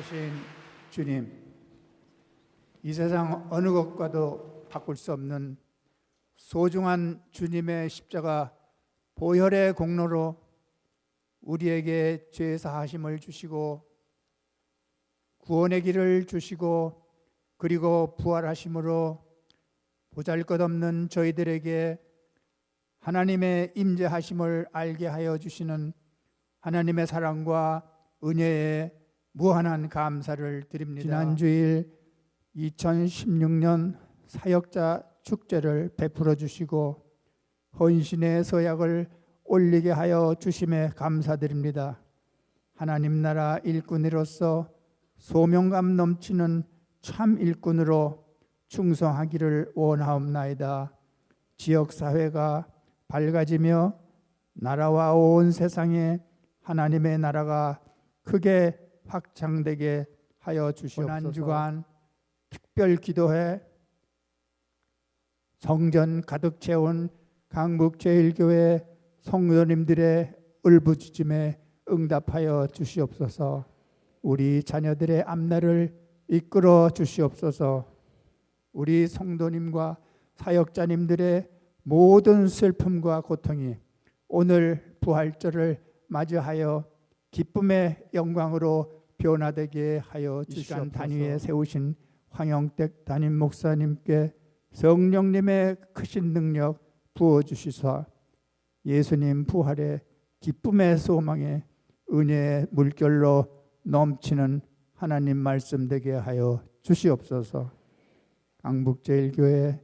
살아계신 주님, 이 세상 어느 것과도 바꿀 수 없는 소중한 주님의 십자가 보혈의 공로로 우리에게 죄 사하심을 주시고 구원의 길을 주시고 그리고 부활하심으로 보잘것없는 저희들에게 하나님의 임재하심을 알게 하여 주시는 하나님의 사랑과 은혜에 무한한 감사를 드립니다. 지난 주일 2016년 사역자 축제를 베풀어 주시고 헌신의 서약을 올리게 하여 주심에 감사드립니다. 하나님 나라 일꾼으로서 소명감 넘치는 참 일꾼으로 충성하기를 원하옵나이다. 지역사회가 밝아지며 나라와 온 세상에 하나님의 나라가 크게 확장되게 하여 주시옵소서. 한 주간 특별 기도회 성전 가득 채운 강북제일교회 성도님들의 울부짖음에 응답하여 주시옵소서. 우리 자녀들의 앞날을 이끌어 주시옵소서. 우리 성도님과 사역자님들의 모든 슬픔과 고통이 오늘 부활절을 맞이하여 기쁨의 영광으로 변화되게 하여 주시옵소서. 이 시간 단위에 세우신 황영택 담임 목사님께 성령님의 크신 능력 부어주시사 예수님 부활의 기쁨의 소망에 은혜의 물결로 넘치는 하나님 말씀 되게 하여 주시옵소서. 강북제일교회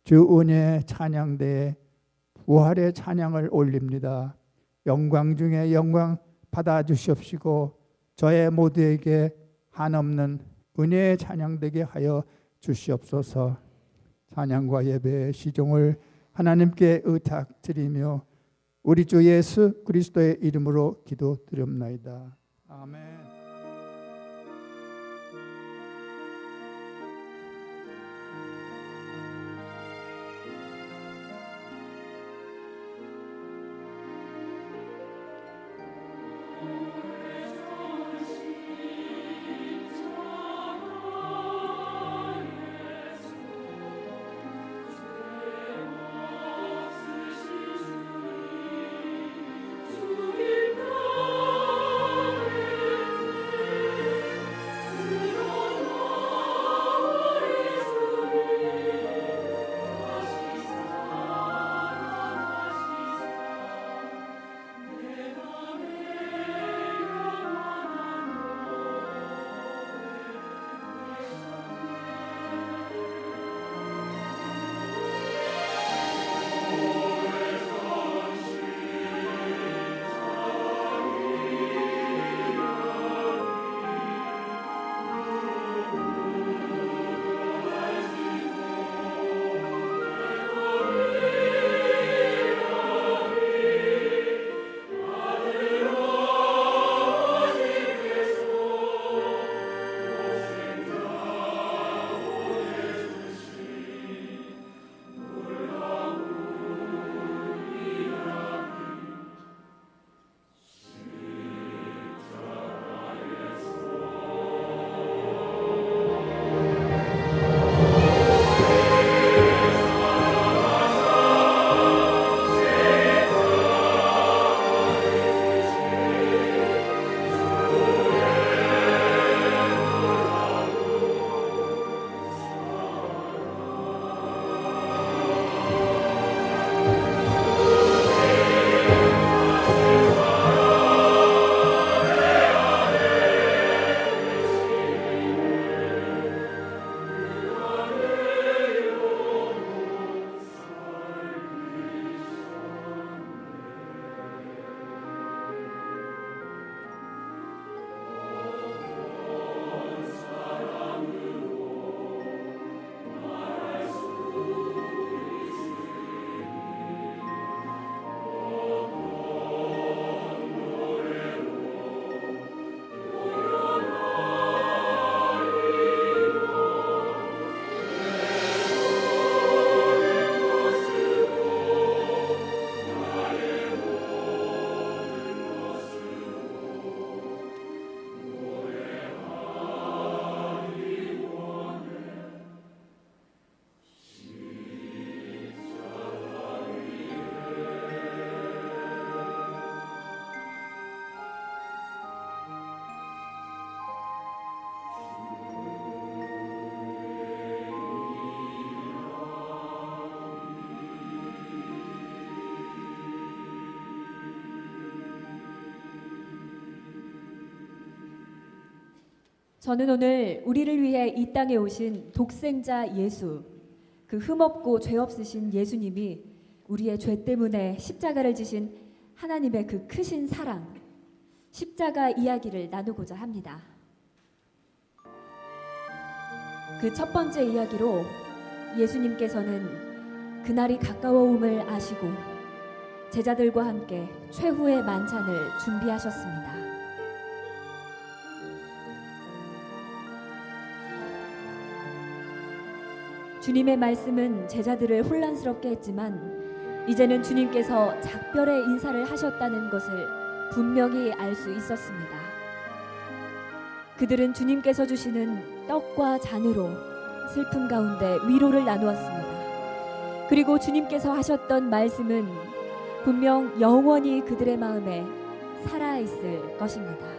주은혜 찬양대에 부활의 찬양을 올립니다. 영광 중에 영광 받아 주시옵시고 저의 모두에게 한없는 은혜의 찬양되게 하여 주시옵소서. 찬양과 예배의 시종을 하나님께 의탁드리며 우리 주 예수 그리스도의 이름으로 기도드립나이다. 아멘. 저는 오늘 우리를 위해 이 땅에 오신 독생자 예수, 그 흠없고 죄 없으신 예수님이 우리의 죄 때문에 십자가를 지신 하나님의 그 크신 사랑, 십자가 이야기를 나누고자 합니다. 그 첫 번째 이야기로 예수님께서는 그날이 가까워옴을 아시고 제자들과 함께 최후의 만찬을 준비하셨습니다. 주님의 말씀은 제자들을 혼란스럽게 했지만 이제는 주님께서 작별의 인사를 하셨다는 것을 분명히 알 수 있었습니다. 그들은 주님께서 주시는 떡과 잔으로 슬픔 가운데 위로를 나누었습니다. 그리고 주님께서 하셨던 말씀은 분명 영원히 그들의 마음에 살아있을 것입니다.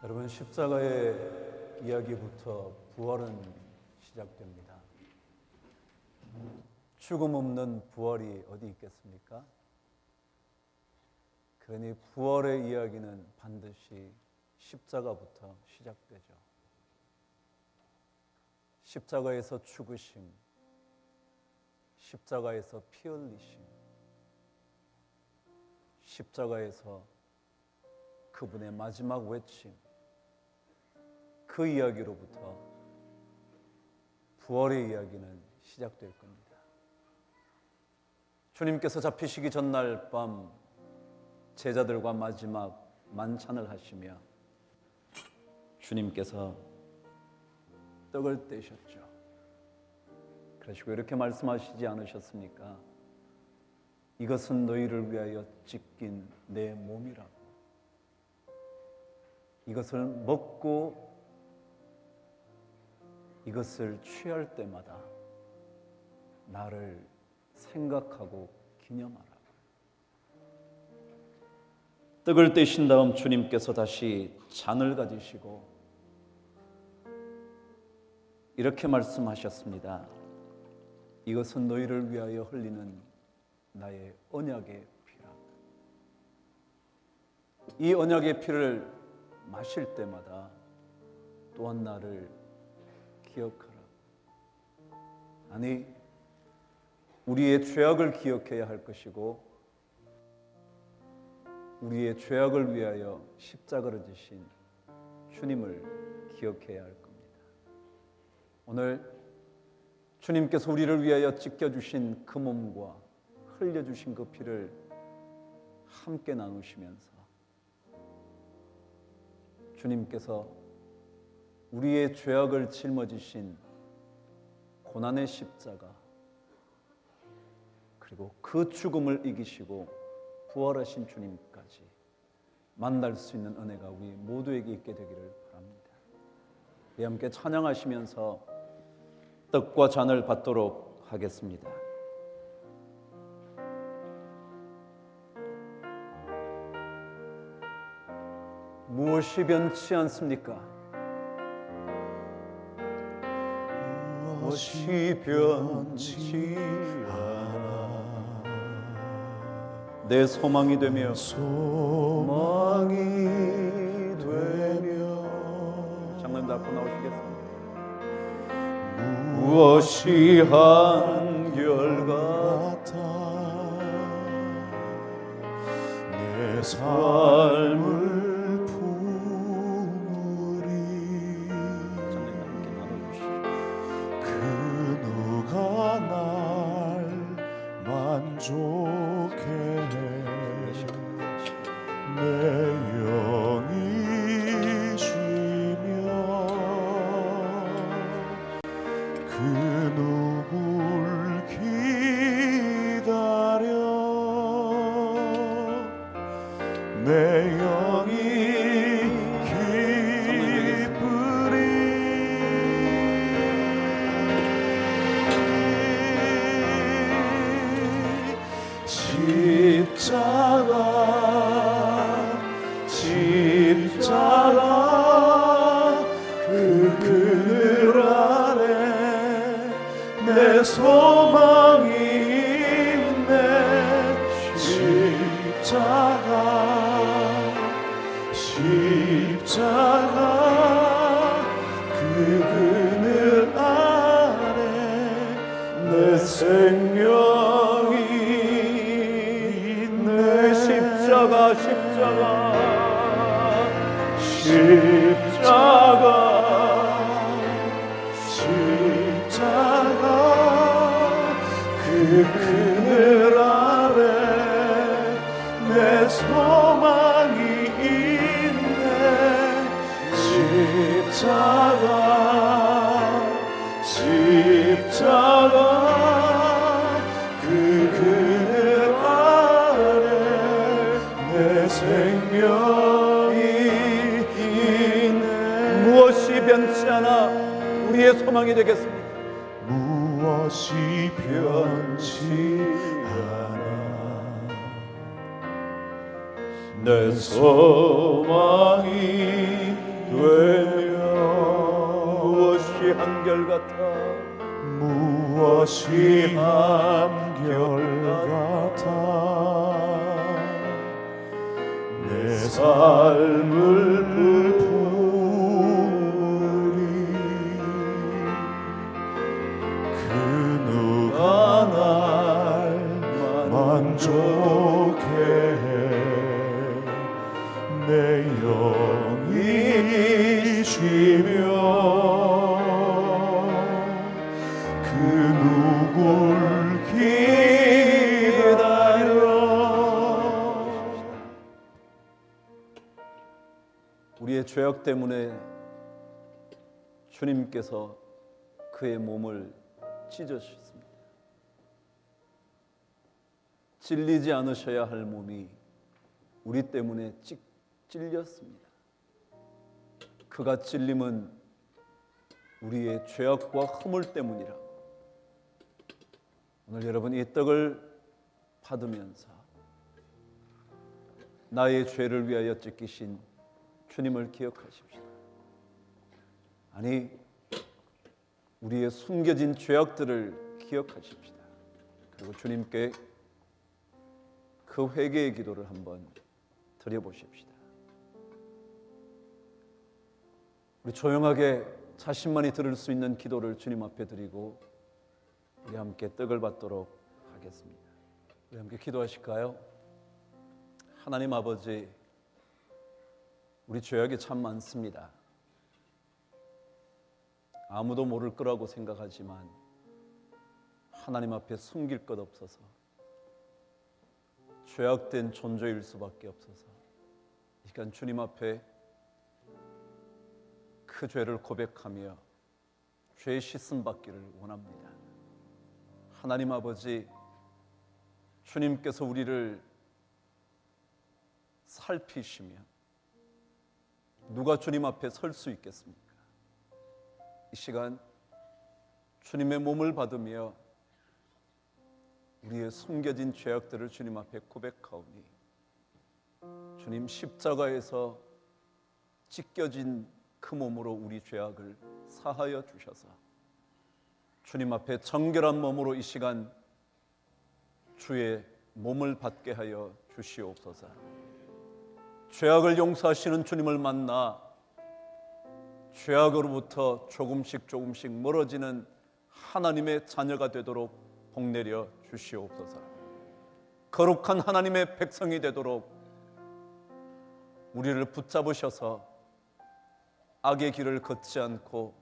여러분, 십자가의 이야기부터 부활은 그러니 부활의 이야기는 반드시 십자가부터 시작되죠. 십자가에서 죽으심, 십자가에서 피 흘리심, 십자가에서 그분의 마지막 외침, 그 이야기로부터 부활의 이야기는 시작될 겁니다. 주님께서 잡히시기 전날 밤 제자들과 마지막 만찬을 하시며 주님께서 떡을 떼셨죠. 그러시고 이렇게 말씀하시지 않으셨습니까? 이것은 너희를 위하여 찢긴 내 몸이라고. 이것을 먹고 이것을 취할 때마다 나를 생각하고 기념하라. 떡을 떼신 다음 주님께서 다시 잔을 가지시고 이렇게 말씀하셨습니다. 이것은 너희를 위하여 흘리는 나의 언약의 피라. 이 언약의 피를 마실 때마다 또한 나를 기억하라. 아니, 우리의 죄악을 기억해야 할 것이고 우리의 죄악을 위하여 십자가를 지신 주님을 기억해야 할 겁니다. 오늘 주님께서 우리를 위하여 찢겨주신 그 몸과 흘려주신 그 피를 함께 나누시면서 주님께서 우리의 죄악을 짊어지신 고난의 십자가, 그리고 그 죽음을 이기시고 부활하신 주님까지 만날 수 있는 은혜가 우리 모두에게 있게 되기를 바랍니다. 우리 함께 찬양하시면서 떡과 잔을 받도록 하겠습니다. 무엇이 변치 않습니까? 무엇이 변치 않아. 내 소망이 되며 소망이 되며. 장로님도 앞으로 나오시겠습니다. 무엇이 한결같아 내 삶을 만족해 내 영이 쉬며 그 누굴 기다려 내 영이 기쁘리. 십자가 그 그늘 아래 내 소망이 있네. 십자가 그 그늘 아래 내 생명이 있네. 십자가 그 그늘 아래 내 소망이 있네. 십자가 그 그늘 아래 내 생명이 있네. 무엇이 변치 않아 우리의 소망이 되겠습니다. 무엇이 변치 않아 내 소망이 되며 무엇이 한결같아 무엇이 한결같아 삶을 부리 그 누가 날 만족해 내 영이 쉬며 그 누굴 기다려. 우리의 죄악 때문에 주님께서 그의 몸을 찢으셨습니다. 찔리지 않으셔야 할 몸이 우리 때문에 찔렸습니다. 그가 찔림은 우리의 죄악과 허물 때문이라. 오늘 여러분 이 떡을 받으면서 나의 죄를 위하여 찢기신 주님을 기억하십시다. 아니, 우리의 숨겨진 죄악들을 기억하십시다. 그리고 주님께 그 회개의 기도를 한번 드려보십시다. 우리 조용하게 자신만이 들을 수 있는 기도를 주님 앞에 드리고 우리 함께 떡을 받도록 하겠습니다. 우리 함께 기도하실까요? 하나님 아버지, 우리 죄악이 참 많습니다. 아무도 모를 거라고 생각하지만 하나님 앞에 숨길 것 없어서 죄악된 존재일 수밖에 없어서 이 시간 주님 앞에 그 죄를 고백하며 죄 씻음 받기를 원합니다. 하나님 아버지, 주님께서 우리를 살피시며 누가 주님 앞에 설 수 있겠습니까? 이 시간 주님의 몸을 받으며 우리의 숨겨진 죄악들을 주님 앞에 고백하오니 주님 십자가에서 찢겨진 그 몸으로 우리 죄악을 사하여 주셔서 주님 앞에 정결한 몸으로 이 시간 주의 몸을 받게 하여 주시옵소서. 죄악을 용서하시는 주님을 만나 죄악으로부터 조금씩 멀어지는 하나님의 자녀가 되도록 복내려 주시옵소서. 거룩한 하나님의 백성이 되도록 우리를 붙잡으셔서 악의 길을 걷지 않고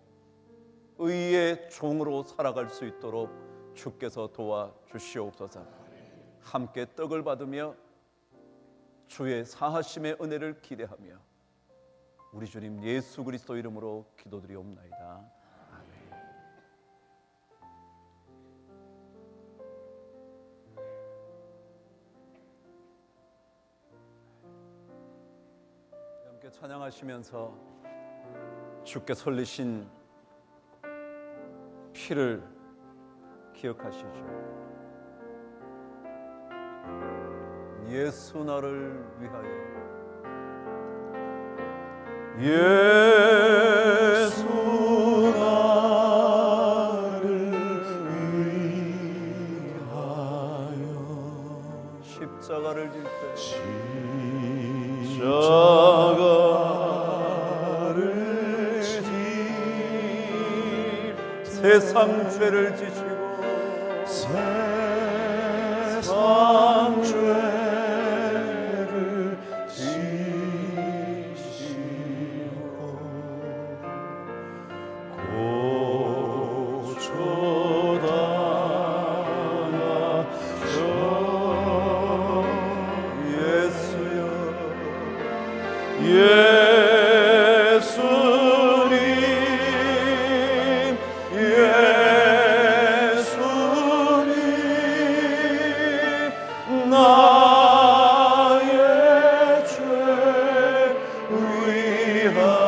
의의 종으로 살아갈 수 있도록 주께서 도와주시옵소서. 함께 떡을 받으며 주의 사하심의 은혜를 기대하며 우리 주님 예수 그리스도 이름으로 기도드리옵나이다. 아멘. 함께 찬양하시면서 주께 설리신 피를 기억하시죠. 예수 나를 위하여, 예수 나를 위하여 십자가를 질 때 십자가를 질 세상 죄를 지시고 세상 죄를 지시고 고쳐다가 예수여 예수님 예수님 나의 죄 위하여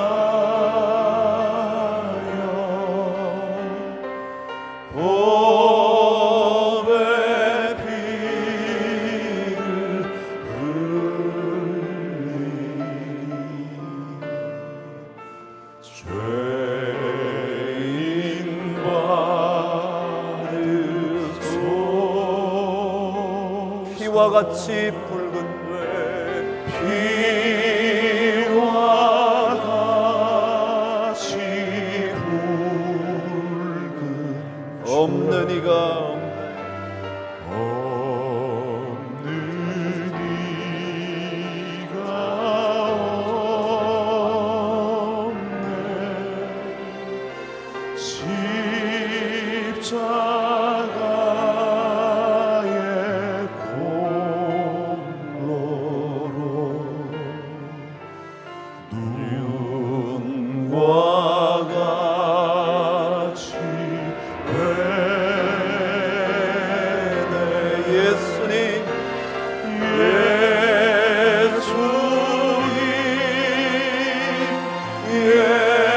보배 피를 흘리니 죄인 받으소 피와 같이 붉은 죄 피 없는 이가 없는 이가 없네. 십자가의 공로로 눈과 같이 되네. 예수님 나의 죄 위하여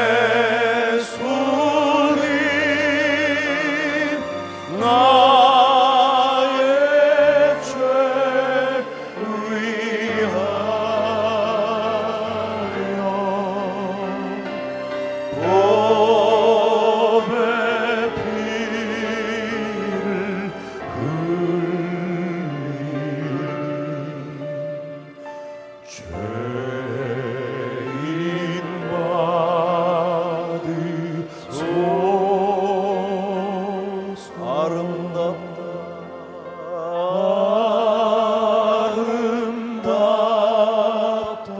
법의 피를 흘리니 죄인 받으소서. 아름답다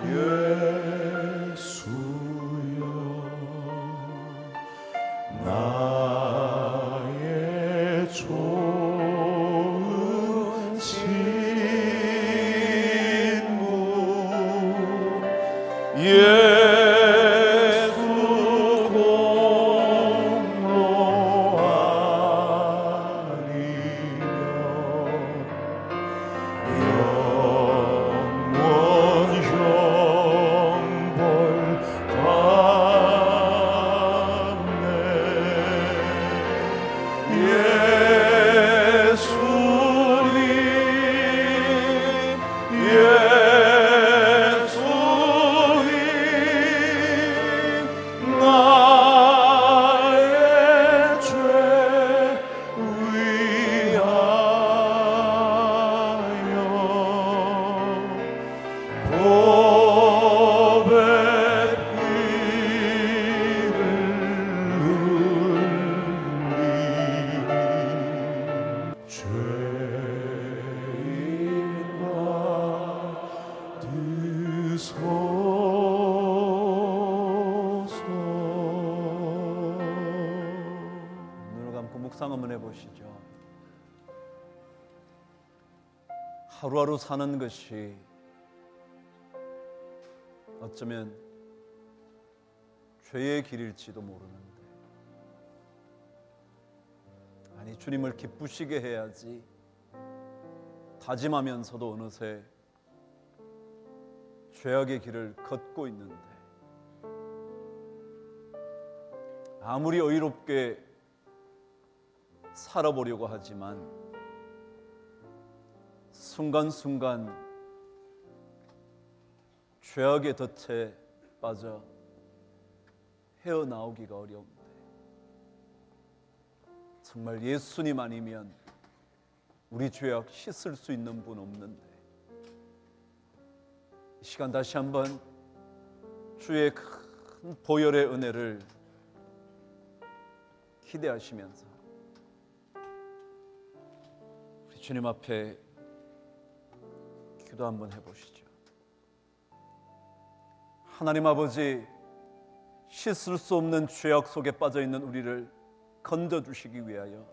예수여. 나의 좋은 친구 예수 공로 아니며 영원 형벌 받네. 예수님 나의 죄 위하여 법의 피를 흘리니 죄인 받으소서. 눈을 감고 묵상 한번 해보시죠. 하루하루 사는 것이 어쩌면 죄의 길일지도 모르는데, 아니 주님을 기쁘시게 해야지 다짐하면서도 어느새 죄악의 길을 걷고 있는데, 아무리 의롭게 살아보려고 하지만 순간순간 죄악의 덫에 빠져 헤어나오기가 어려운데, 정말 예수님 아니면 우리 죄악 씻을 수 있는 분 없는데, 이 시간 다시 한번 주의 큰 보혈의 은혜를 기대하시면서 우리 주님 앞에 기도 한번 해보시죠. 하나님 아버지, 씻을 수 없는 죄악 속에 빠져있는 우리를 건져주시기 위하여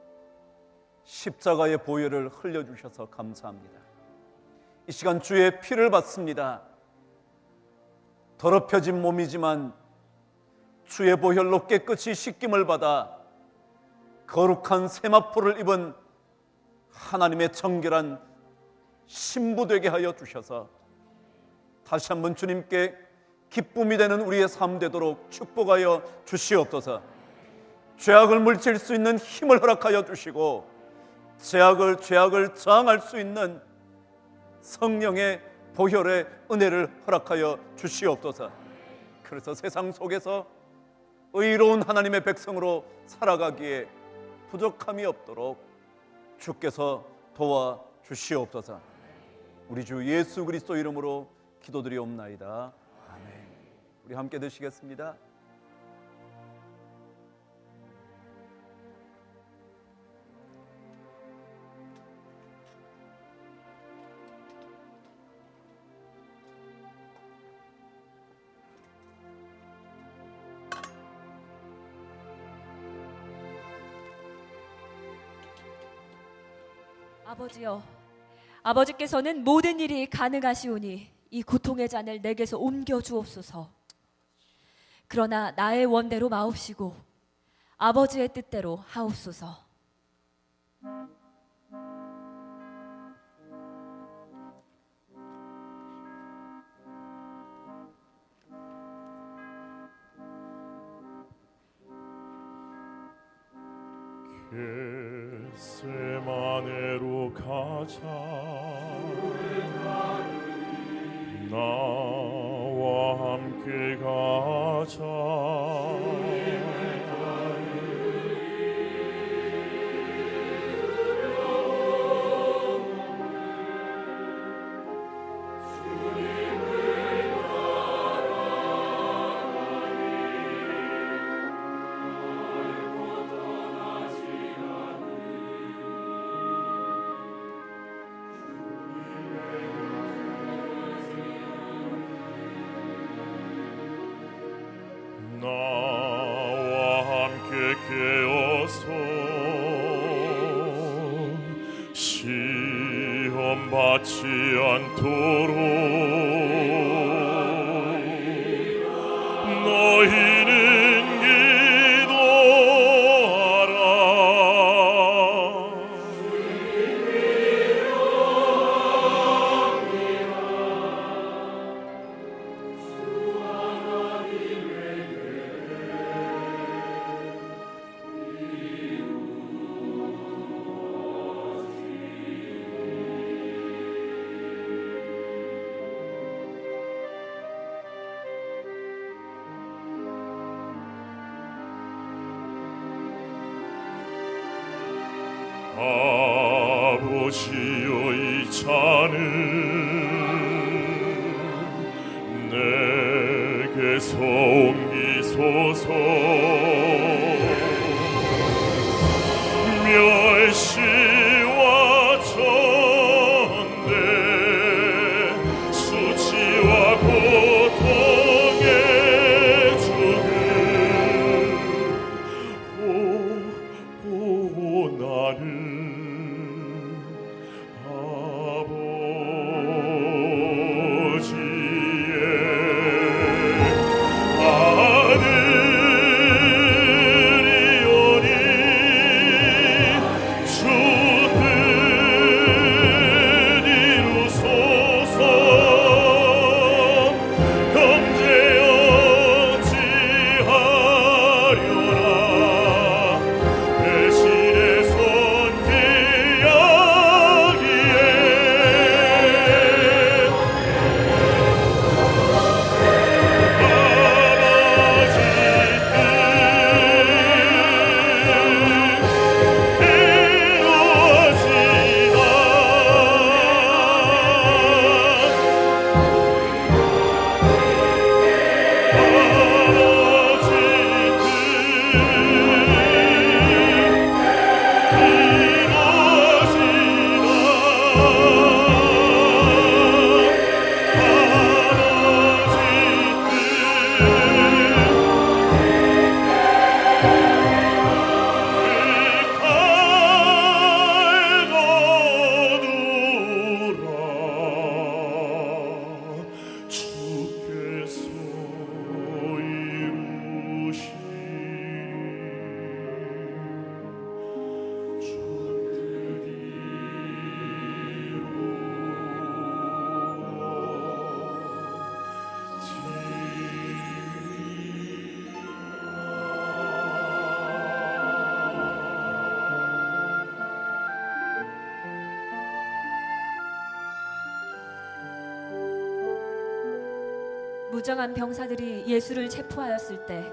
십자가의 보혈을 흘려주셔서 감사합니다. 이 시간 주의 피를 받습니다. 더럽혀진 몸이지만 주의 보혈로 깨끗이 씻김을 받아 거룩한 세마포를 입은 하나님의 정결한 신부 되게 하여 주셔서 다시 한번 주님께 기쁨이 되는 우리의 삶 되도록 축복하여 주시옵소서. 죄악을 물칠 수 있는 힘을 허락하여 주시고, 죄악을 저항할 수 있는 성령의 보혈의 은혜를 허락하여 주시옵소서. 그래서 세상 속에서 의로운 하나님의 백성으로 살아가기에 부족함이 없도록 주께서 도와 주시옵소서. 우리 주 예수 그리스도 이름으로 기도드리옵나이다. 아멘. 우리 함께 드시겠습니다. 아버지여, 아버지께서는 모든 일이 가능하시오니 이 고통의 잔을 내게서 옮겨 주옵소서. 그러나 나의 원대로 마옵시고 아버지의 뜻대로 하옵소서. 겟세마네로 가자. 나와 함께 가자. 나와 함께 깨어서 시험 받지 않도록 너희는 기도하라. 아버지여, 이 잔을 내게서 옮기소서. 멸시와 전대, 수치와 고통의 죽음, 오 나를 무장한 병사들이 예수를 체포하였을 때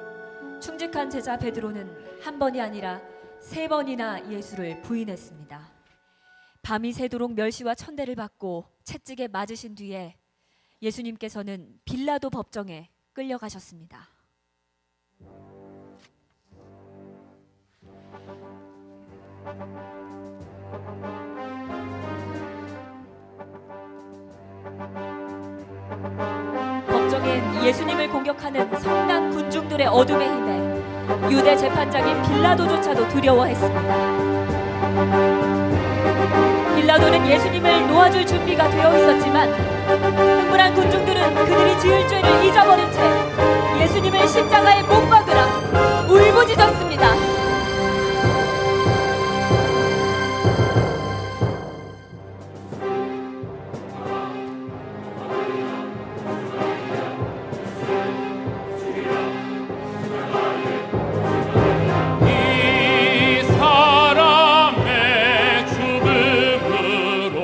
충직한 제자 베드로는 한 번이 아니라 3번이나 예수를 부인했습니다. 밤이 새도록 멸시와 천대를 받고 채찍에 맞으신 뒤에 예수님께서는 빌라도 법정에 끌려가셨습니다. 법정엔 예수님을 공격하는 성난 군중들의 어둠의 힘에 유대 재판장인 빌라도조차도 두려워했습니다. 빌라도는 예수님을 놓아줄 준비가 되어 있었지만 흥분한 군중들은 그들이 지을 죄를 잊어버린 채 예수님을 십자가에 못 박으라 울부짖었습니다. 이 사람의 죽음으로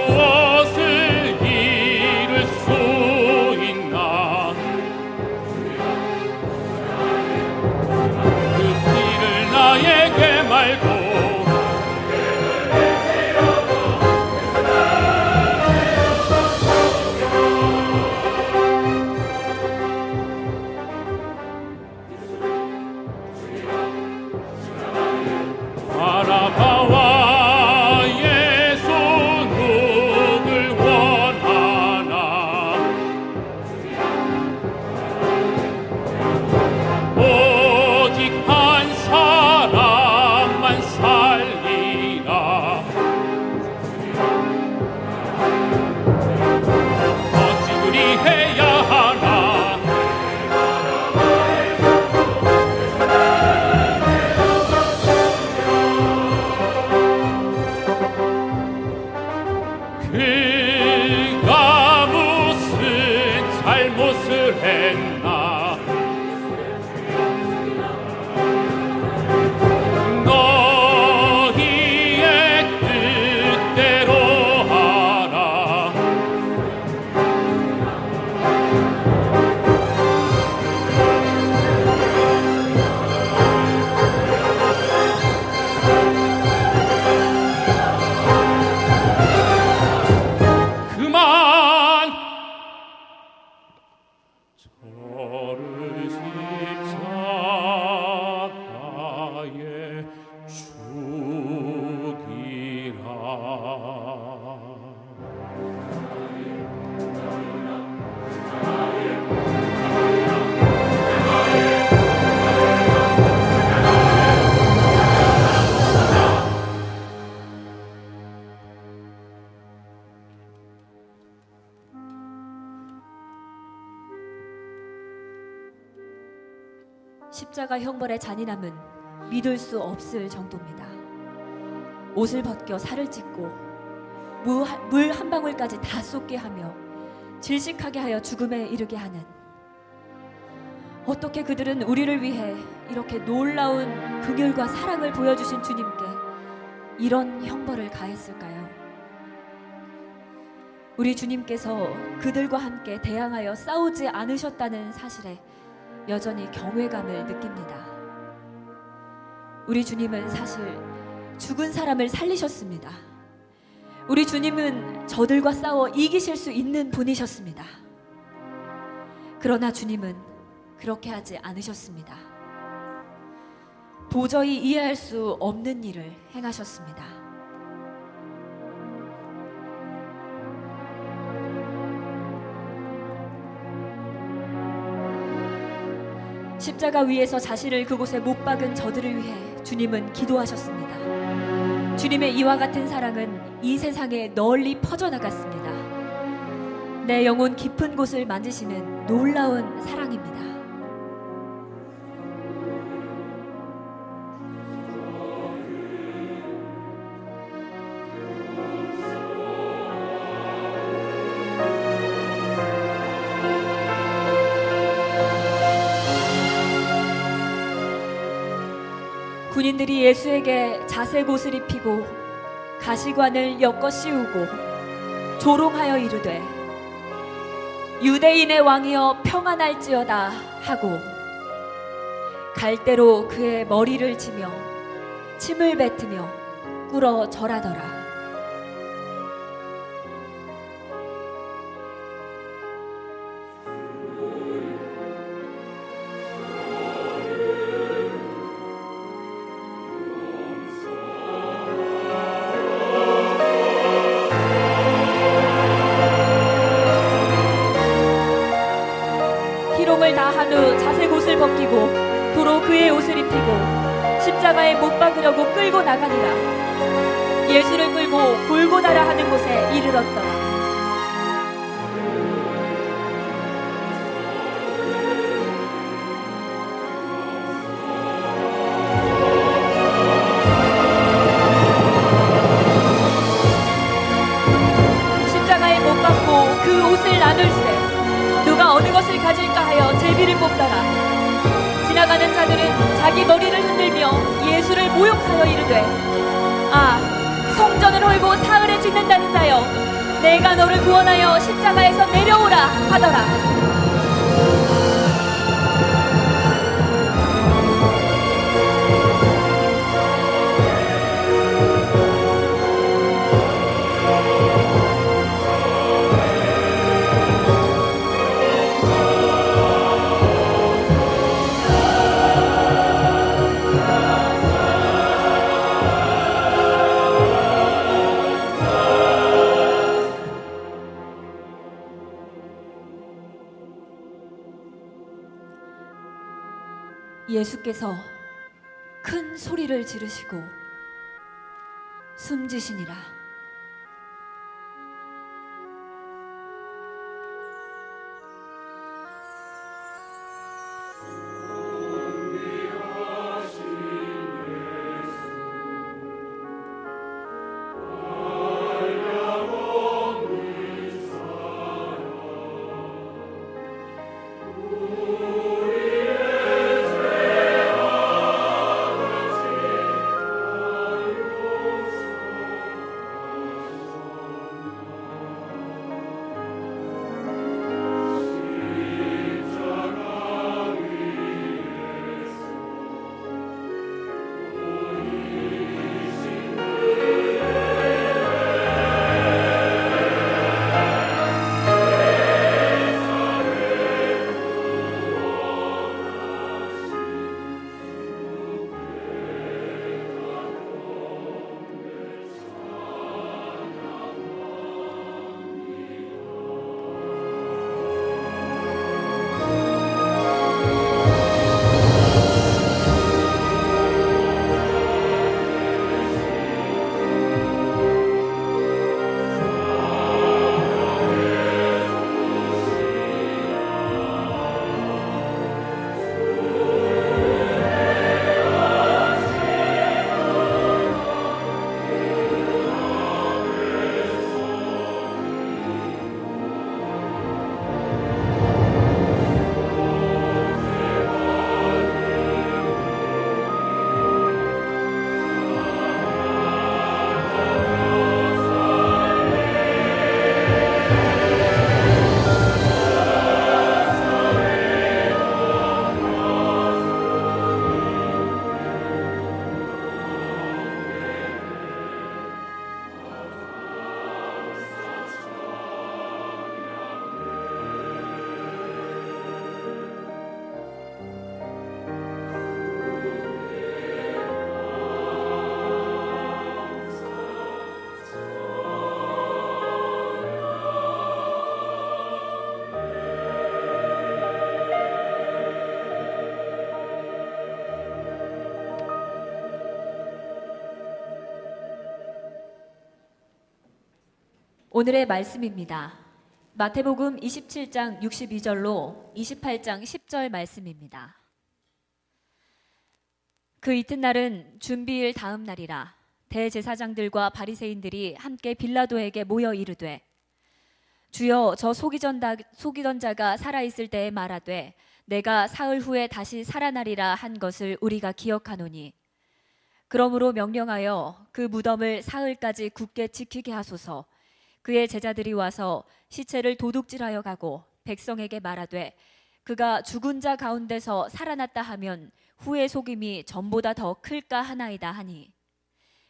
무엇을 이룰 수 있나? 그 피를 나에게 말고 바라바와 예수 누굴 원하나? 오직 한 사람만 살리라. 어찌 그리해야 하나? 그가 무슨 잘못을 했나? 너희의 뜻대로 하라. 그만 저를 십자가에 죽이라. 십자가 형벌의 잔인함은 믿을 수 없을 정도입니다. 옷을 벗겨 살을 찢고 물 한 방울까지 다 쏟게 하며 질식하게 하여 죽음에 이르게 하는, 어떻게 그들은 우리를 위해 이렇게 놀라운 긍휼과 사랑을 보여주신 주님께 이런 형벌을 가했을까요? 우리 주님께서 그들과 함께 대항하여 싸우지 않으셨다는 사실에 여전히 경외감을 느낍니다. 우리 주님은 사실 죽은 사람을 살리셨습니다. 우리 주님은 저들과 싸워 이기실 수 있는 분이셨습니다. 그러나 주님은 그렇게 하지 않으셨습니다. 도저히 이해할 수 없는 일을 행하셨습니다. 십자가 위에서 자신을 그곳에 못 박은 저들을 위해 주님은 기도하셨습니다. 주님의 이와 같은 사랑은 이 세상에 널리 퍼져나갔습니다. 내 영혼 깊은 곳을 만지시는 놀라운 사랑입니다. 군인들이 예수에게 자색 옷을 입히고 가시관을 엮어 씌우고 조롱하여 이르되 유대인의 왕이여 평안할지어다 하고 갈대로 그의 머리를 치며 침을 뱉으며 꿇어 절하더라. 희롱을 다한 후 자색 옷을 벗기고 도로 그의 옷을 입히고 십자가에 못 박으려고 끌고 나가니라. 예수를 끌고 골고다라 하는 곳에 이르렀더라. 십자가에 못 박고 그 옷을 나눌세 누가 어느 것을 가질까 하여 제비를 뽑더라. 지나가는 자들은 자기 머리를 흔들며 예수를 모욕하여 이르되, 아, 성전을 홀고 사흘에 짓는다는 자여, 내가 너를 구원하여 십자가에서 내려오라 하더라. 예수께서 큰 소리를 지르시고 숨지시니라. 오늘의 말씀입니다. 마태복음 27장 62절로 28장 10절 말씀입니다. 그 이튿날은 준비일 다음 날이라. 대제사장들과 바리새인들이 함께 빌라도에게 모여 이르되, 주여, 저 속이던 자가 살아있을 때에 말하되 내가 사흘 후에 다시 살아나리라 한 것을 우리가 기억하노니, 그러므로 명령하여 그 무덤을 사흘까지 굳게 지키게 하소서. 그의 제자들이 와서 시체를 도둑질하여 가고 백성에게 말하되, 그가 죽은 자 가운데서 살아났다 하면 후의 속임이 전보다 더 클까 하나이다 하니,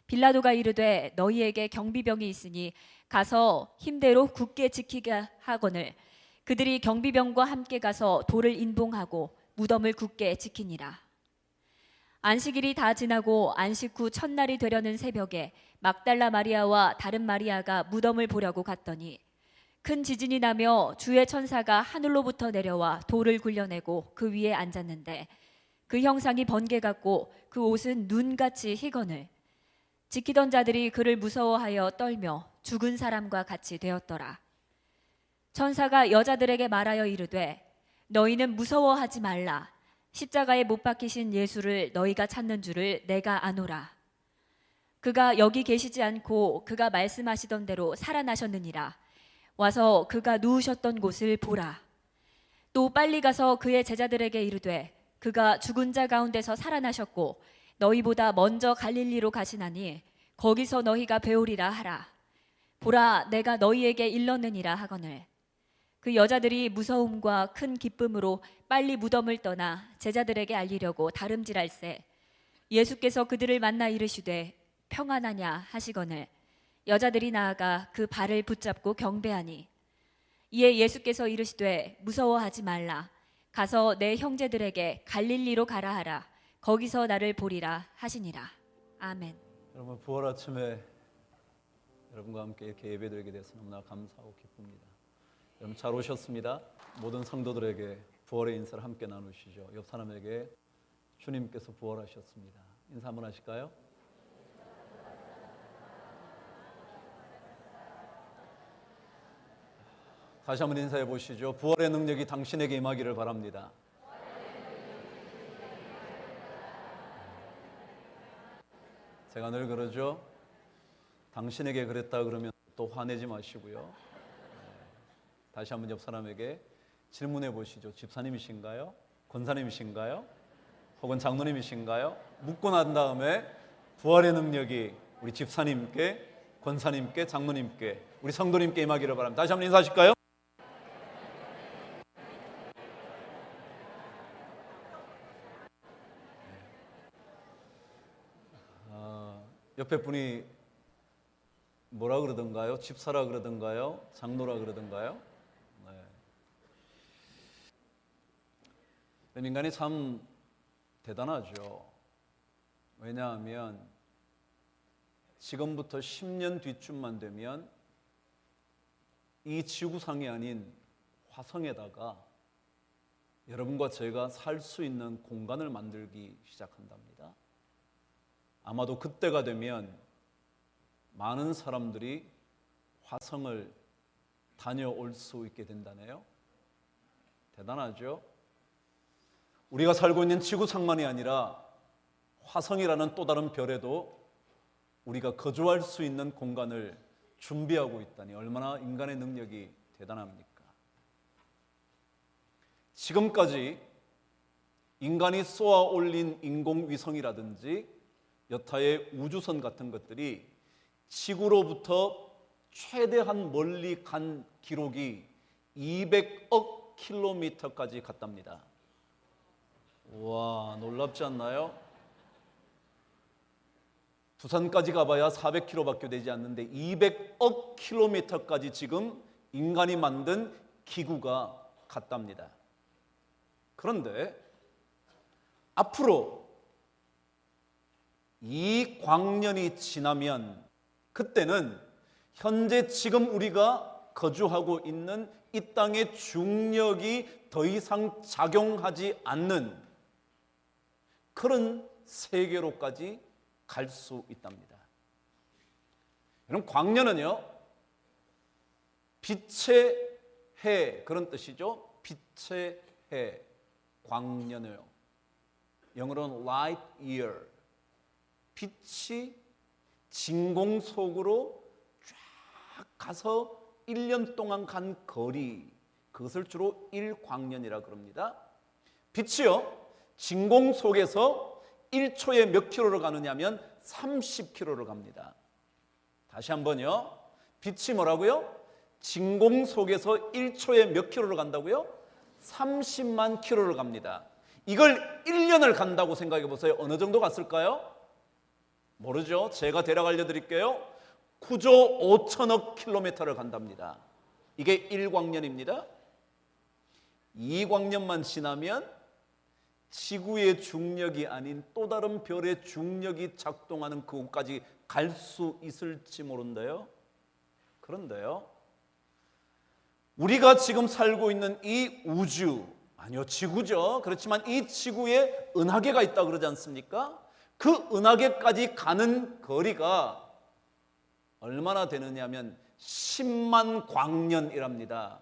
빌라도가 이르되 너희에게 경비병이 있으니 가서 힘대로 굳게 지키게 하거늘 그들이 경비병과 함께 가서 돌을 인봉하고 무덤을 굳게 지키니라. 안식일이 다 지나고 안식 후 첫날이 되려는 새벽에 막달라 마리아와 다른 마리아가 무덤을 보려고 갔더니 큰 지진이 나며 주의 천사가 하늘로부터 내려와 돌을 굴려내고 그 위에 앉았는데 그 형상이 번개 같고 그 옷은 눈같이 희거늘. 지키던 자들이 그를 무서워하여 떨며 죽은 사람과 같이 되었더라. 천사가 여자들에게 말하여 이르되 너희는 무서워하지 말라. 십자가에 못 박히신 예수를 너희가 찾는 줄을 내가 아노라. 그가 여기 계시지 않고 그가 말씀하시던 대로 살아나셨느니라. 와서 그가 누우셨던 곳을 보라. 또 빨리 가서 그의 제자들에게 이르되 그가 죽은 자 가운데서 살아나셨고 너희보다 먼저 갈릴리로 가시나니 거기서 너희가 배우리라 하라. 보라, 내가 너희에게 일렀느니라 하거늘. 그 여자들이 무서움과 큰 기쁨으로 빨리 무덤을 떠나 제자들에게 알리려고 다름질할새 예수께서 그들을 만나 이르시되 평안하냐 하시거늘 여자들이 나아가 그 발을 붙잡고 경배하니 이에 예수께서 이르시되 무서워하지 말라. 가서 내 형제들에게 갈릴리로 가라 하라. 거기서 나를 보리라 하시니라. 아멘. 여러분, 부활 아침에 여러분과 함께 이렇게 예배드리게 돼서 너무나 감사하고 기쁩니다. 여러분 잘 오셨습니다. 모든 성도들에게 부활의 인사를 함께 나누시죠. 옆 사람에게 주님께서 부활하셨습니다. 인사 한번 하실까요? 다시 한번 인사해 보시죠. 부활의 능력이 당신에게 임하기를 바랍니다. 제가 늘 그러죠. 당신에게 그랬다 그러면 또 화내지 마시고요. 다시 한번 옆 사람에게 질문해 보시죠. 집사님이신가요? 권사님이신가요? 혹은 장로님이신가요? 묻고 난 다음에 부활의 능력이 우리 집사님께, 권사님께, 장로님께, 우리 성도님께 임하기를 바랍니다. 다시 한번 인사하실까요? 옆에 분이 뭐라 그러던가요? 집사라 그러던가요? 장로라 그러던가요? 네. 인간이 참 대단하죠. 왜냐하면 지금부터 10년 뒤쯤만 되면 이 지구상이 아닌 화성에다가 여러분과 제가 살 수 있는 공간을 만들기 시작한답니다. 아마도 그때가 되면 많은 사람들이 화성을 다녀올 수 있게 된다네요. 대단하죠? 우리가 살고 있는 지구상만이 아니라 화성이라는 또 다른 별에도 우리가 거주할 수 있는 공간을 준비하고 있다니 얼마나 인간의 능력이 대단합니까? 지금까지 인간이 쏘아 올린 인공위성이라든지 여타의 우주선 같은 것들이 지구로부터 최대한 멀리 간 기록이 200억 킬로미터까지 갔답니다. 와, 놀랍지 않나요? 부산까지 가봐야 400km밖에 되지 않는데 200억 킬로미터까지 지금 인간이 만든 기구가 갔답니다. 그런데 앞으로 이 광년이 지나면 그때는 현재 지금 우리가 거주하고 있는 이 땅의 중력이 더 이상 작용하지 않는 그런 세계로까지 갈 수 있답니다. 여러분, 광년은요, 빛의 해 그런 뜻이죠. 빛의 해, 광년을 영어로는 light year. 빛이 진공 속으로 쫙 가서 1년 동안 간 거리, 그것을 주로 1광년이라 그럽니다. 빛이요, 진공 속에서 1초에 몇 킬로를 가느냐면 30킬로를 갑니다. 다시 한번요. 빛이 뭐라고요? 진공 속에서 1초에 몇 킬로를 간다고요? 30만 킬로를 갑니다. 이걸 1년을 간다고 생각해 보세요. 어느 정도 갔을까요? 모르죠. 제가 대략 알려드릴게요. 9조 5천억 킬로미터를 간답니다. 이게 1광년입니다. 2광년만 지나면 지구의 중력이 아닌 또 다른 별의 중력이 작동하는 그곳까지 갈 수 있을지 모른대요. 그런데요, 우리가 지금 살고 있는 이 우주, 아니요, 지구죠. 그렇지만 이 지구에 은하계가 있다고 그러지 않습니까? 그 은하계까지 가는 거리가 얼마나 되느냐 하면 10만 광년이랍니다.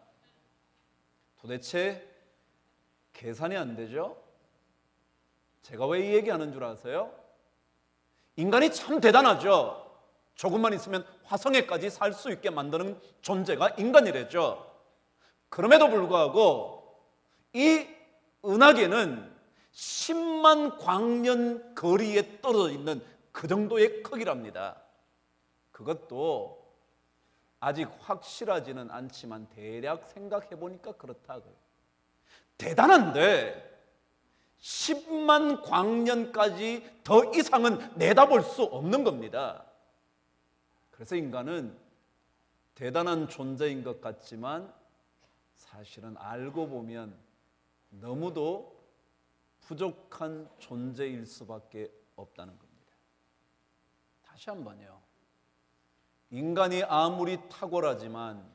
도대체 계산이 안 되죠? 제가 왜 이 얘기하는 줄 아세요? 인간이 참 대단하죠. 조금만 있으면 화성에까지 살 수 있게 만드는 존재가 인간이래죠. 그럼에도 불구하고 이 은하계는 10만 광년 거리에 떨어져 있는 그 정도의 크기랍니다. 그것도 아직 확실하지는 않지만 대략 생각해 보니까 그렇다고요. 대단한데 10만 광년까지 더 이상은 내다볼 수 없는 겁니다. 그래서 인간은 대단한 존재인 것 같지만 사실은 알고 보면 너무도 부족한 존재일 수밖에 없다는 겁니다. 다시 한번요. 인간이 아무리 탁월하지만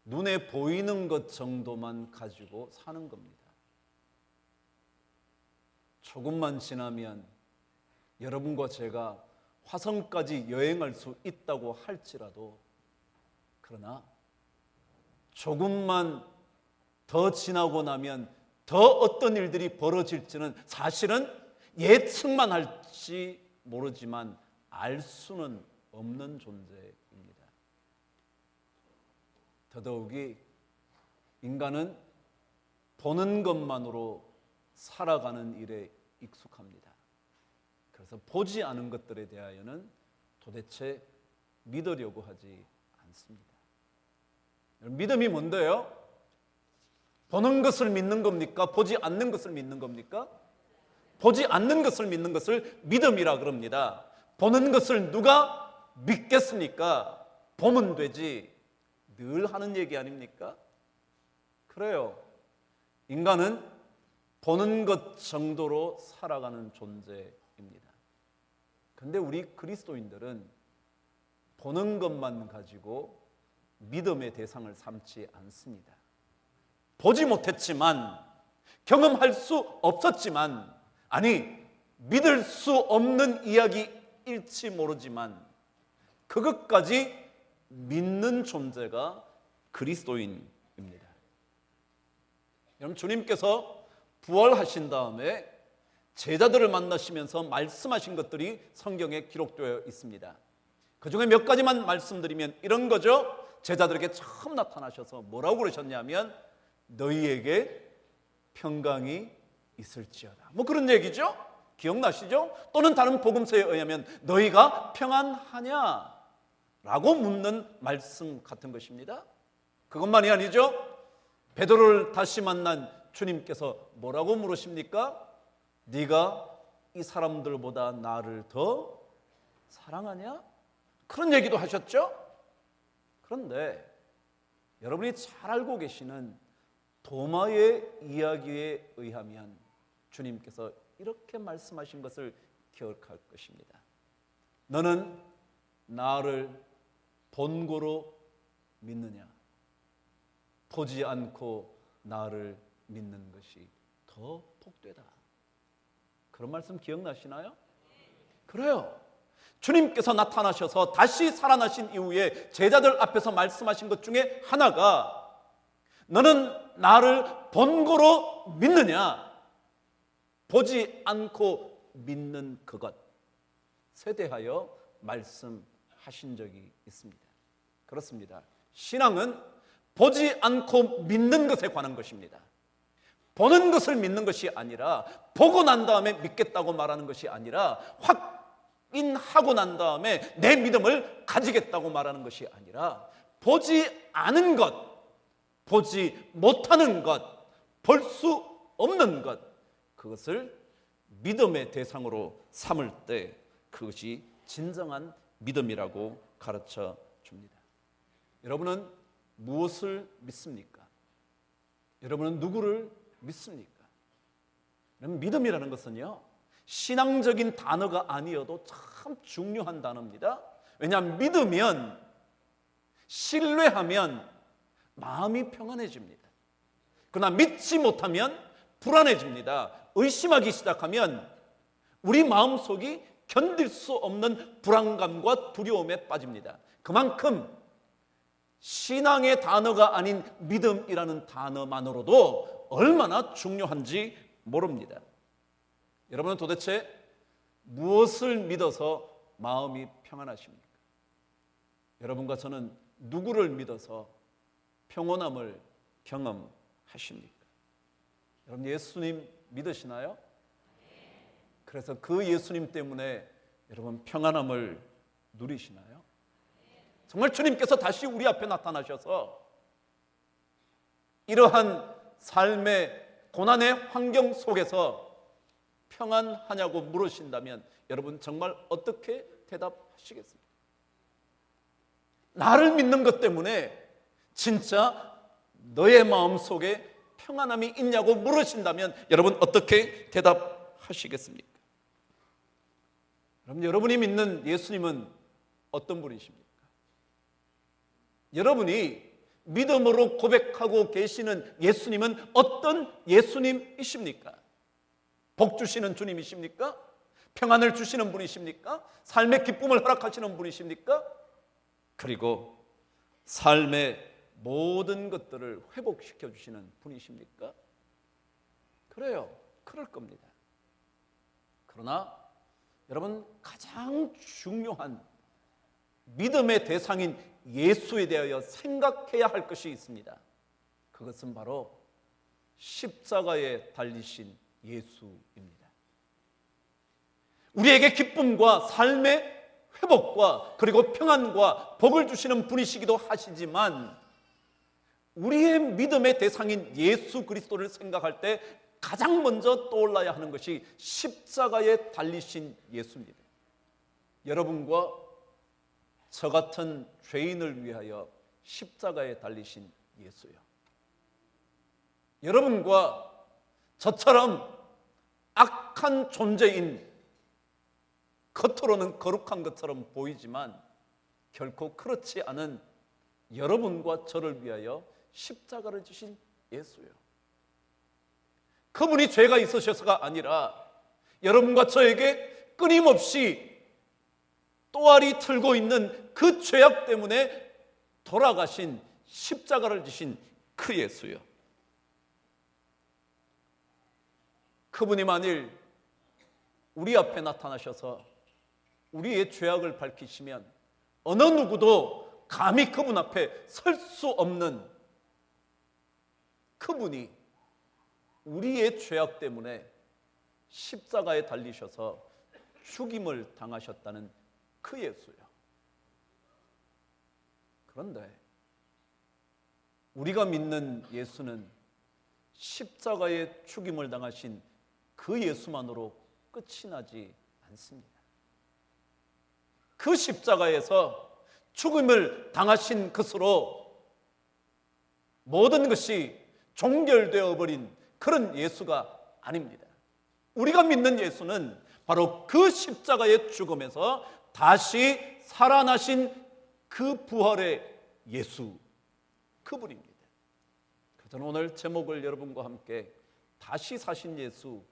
눈에 보이는 것 정도만 가지고 사는 겁니다. 조금만 지나면 여러분과 제가 화성까지 여행할 수 있다고 할지라도, 그러나 조금만 더 지나고 나면 더 어떤 일들이 벌어질지는 사실은 예측만 할지 모르지만 알 수는 없는 존재입니다. 더더욱이 인간은 보는 것만으로 살아가는 일에 익숙합니다. 그래서 보지 않은 것들에 대하여는 도대체 믿으려고 하지 않습니다. 믿음이 뭔데요? 보는 것을 믿는 겁니까? 보지 않는 것을 믿는 겁니까? 보지 않는 것을 믿는 것을 믿음이라 그럽니다. 보는 것을 누가 믿겠습니까? 보면 되지. 늘 하는 얘기 아닙니까? 그래요. 인간은 보는 것 정도로 살아가는 존재입니다. 그런데 우리 그리스도인들은 보는 것만 가지고 믿음의 대상을 삼지 않습니다. 보지 못했지만, 경험할 수 없었지만, 아니 믿을 수 없는 이야기일지 모르지만 그것까지 믿는 존재가 그리스도인입니다. 여러분, 주님께서 부활하신 다음에 제자들을 만나시면서 말씀하신 것들이 성경에 기록되어 있습니다. 그 중에 몇 가지만 말씀드리면 이런 거죠. 제자들에게 처음 나타나셔서 뭐라고 그러셨냐면 너희에게 평강이 있을지어다. 뭐 그런 얘기죠. 기억나시죠? 또는 다른 복음서에 의하면 너희가 평안하냐? 라고 묻는 말씀 같은 것입니다. 그것만이 아니죠. 베드로를 다시 만난 주님께서 뭐라고 물으십니까? 네가 이 사람들보다 나를 더 사랑하냐? 그런 얘기도 하셨죠. 그런데 여러분이 잘 알고 계시는 도마의 이야기에 의하면 주님께서 이렇게 말씀하신 것을 기억할 것입니다. 너는 나를 본고로 믿느냐? 보지 않고 나를 믿는 것이 더 복되다. 그런 말씀 기억나시나요? 그래요. 주님께서 나타나셔서 다시 살아나신 이후에 제자들 앞에서 말씀하신 것 중에 하나가 너는 나를 본고로 믿느냐? 보지 않고 믿는 그것, 세대하여 말씀하신 적이 있습니다. 그렇습니다. 신앙은 보지 않고 믿는 것에 관한 것입니다. 보는 것을 믿는 것이 아니라, 보고 난 다음에 믿겠다고 말하는 것이 아니라, 확인하고 난 다음에 내 믿음을 가지겠다고 말하는 것이 아니라, 보지 않은 것, 보지 못하는 것, 볼 수 없는 것, 그것을 믿음의 대상으로 삼을 때 그것이 진정한 믿음이라고 가르쳐 줍니다. 여러분은 무엇을 믿습니까? 여러분은 누구를 믿습니까? 믿음이라는 것은요, 신앙적인 단어가 아니어도 참 중요한 단어입니다. 왜냐하면 믿으면, 신뢰하면 마음이 평안해집니다. 그러나 믿지 못하면 불안해집니다. 의심하기 시작하면 우리 마음속이 견딜 수 없는 불안감과 두려움에 빠집니다. 그만큼 신앙의 단어가 아닌 믿음이라는 단어만으로도 얼마나 중요한지 모릅니다. 여러분은 도대체 무엇을 믿어서 마음이 평안하십니까? 여러분과 저는 누구를 믿어서 평온함을 경험하십니까? 여러분 예수님 믿으시나요? 그래서 그 예수님 때문에 여러분 평안함을 누리시나요? 정말 주님께서 다시 우리 앞에 나타나셔서 이러한 삶의 고난의 환경 속에서 평안하냐고 물으신다면 여러분 정말 어떻게 대답하시겠습니까? 나를 믿는 것 때문에 진짜 너의 마음속에 평안함이 있냐고 물으신다면 여러분 어떻게 대답하시겠습니까? 그럼 여러분이 믿는 예수님은 어떤 분이십니까? 여러분이 믿음으로 고백하고 계시는 예수님은 어떤 예수님이십니까? 복 주시는 주님이십니까? 평안을 주시는 분이십니까? 삶의 기쁨을 허락하시는 분이십니까? 그리고 삶의 모든 것들을 회복시켜 주시는 분이십니까? 그래요. 그럴 겁니다. 그러나 여러분 가장 중요한 믿음의 대상인 예수에 대하여 생각해야 할 것이 있습니다. 그것은 바로 십자가에 달리신 예수입니다. 우리에게 기쁨과 삶의 회복과 그리고 평안과 복을 주시는 분이시기도 하시지만 우리의 믿음의 대상인 예수 그리스도를 생각할 때 가장 먼저 떠올라야 하는 것이 십자가에 달리신 예수입니다. 여러분과 저 같은 죄인을 위하여 십자가에 달리신 예수요. 여러분과 저처럼 악한 존재인 겉으로는 거룩한 것처럼 보이지만 결코 그렇지 않은 여러분과 저를 위하여 십자가를 지신 예수요. 그분이 죄가 있으셔서가 아니라 여러분과 저에게 끊임없이 또알이 틀고 있는 그 죄악 때문에 돌아가신 십자가를 지신 그 예수요. 그분이 만일 우리 앞에 나타나셔서 우리의 죄악을 밝히시면 어느 누구도 감히 그분 앞에 설 수 없는 그분이 우리의 죄악 때문에 십자가에 달리셔서 죽임을 당하셨다는 그 예수요. 그런데 우리가 믿는 예수는 십자가에 죽임을 당하신 그 예수만으로 끝이 나지 않습니다. 그 십자가에서 죽음을 당하신 것으로 모든 것이 종결되어 버린 그런 예수가 아닙니다. 우리가 믿는 예수는 바로 그 십자가의 죽음에서 다시 살아나신 그 부활의 예수, 그분입니다. 저는 오늘 제목을 여러분과 함께 다시 사신 예수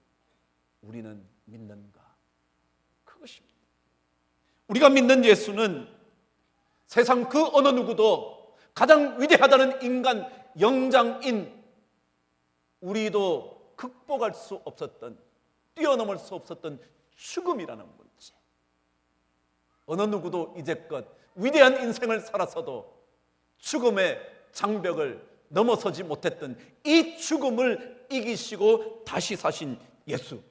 우리는 믿는가? 그것입니다. 우리가 믿는 예수는 세상 그 어느 누구도 가장 위대하다는 인간 영장인 우리도 극복할 수 없었던, 뛰어넘을 수 없었던 죽음이라는 문제. 어느 누구도 이제껏 위대한 인생을 살아서도 죽음의 장벽을 넘어서지 못했던 이 죽음을 이기시고 다시 사신 예수.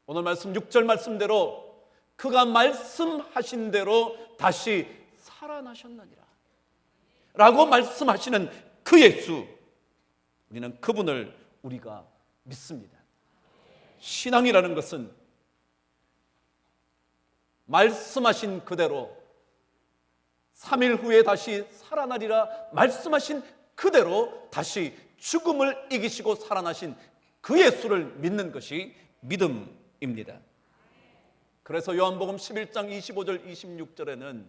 오늘 말씀 6절 말씀대로 그가 말씀하신 대로 다시 살아나셨느니라 라고 말씀하시는 그 예수, 우리는 그분을 우리가 믿습니다. 신앙이라는 것은 말씀하신 그대로 3일 후에 다시 살아나리라 말씀하신 그대로 다시 죽음을 이기시고 살아나신 그 예수를 믿는 것이 믿음입니다. 그래서 요한복음 11장 25절 26절에는